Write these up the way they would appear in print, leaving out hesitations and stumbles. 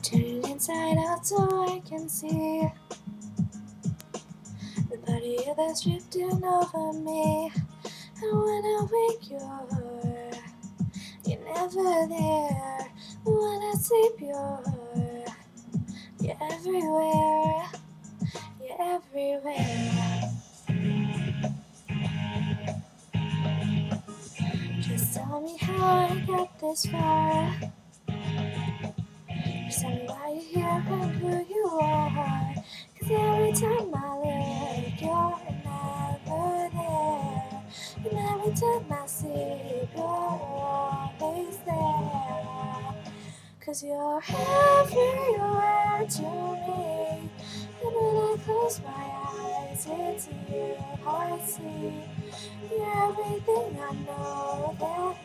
Turn it inside out so I can see the body that's drifting over me. And when I wake, you're never there. When I sleep, you're everywhere. You're everywhere. Just tell me how I got this far. Just tell me why you're here and who you are. 'Cause every time I look, you're never there. And every time I sleep, you're always there. 'Cause you're everywhere to me. And when I close my eyes, it's you I see. You're everything I know that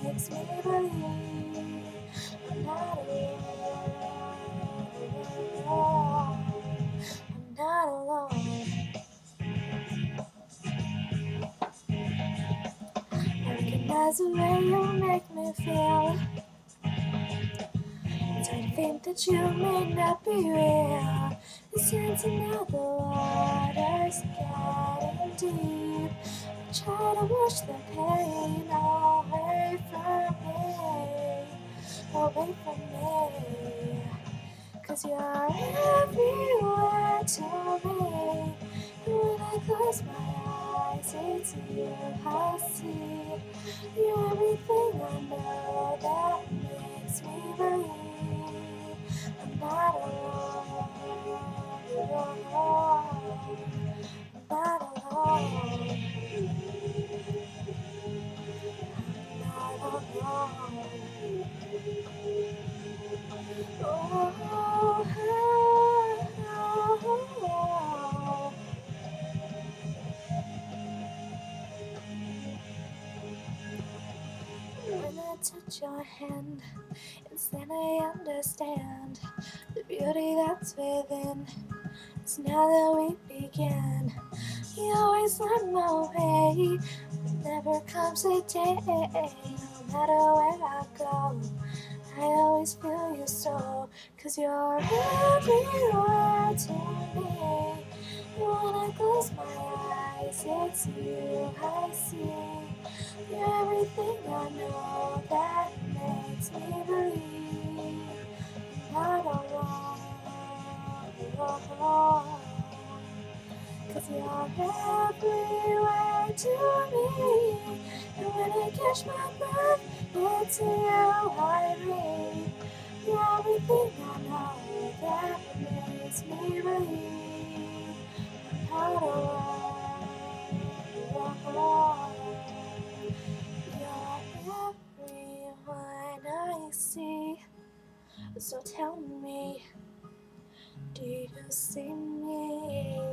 makes me believe I'm not alone. I'm not alone. I recognize the way you make me feel. It's hard to think that you may not be real. The sensing of the water's getting deep. I try to wash the pain away from me, away from me. 'Cause you're everywhere to me. And when I close my eyes, it's you I see. You're everything I know that makes me believe I'm not alone. I'm not alone. I'm not alone. When I touch your hand, it's then I understand the beauty that's within. It's now that we began. You always light my way. Never comes a day, no matter where I go. I always feel you so, 'cause you're everywhere to me. When I close my eyes, it's you I see. You're everything I know that makes me believe I'm not alone. 'Cause you're everywhere to me. And when I catch my breath, it's you I breathe. You're everything I know that makes me believe I'm not alone. You're everyone I see. So tell me, do you see me?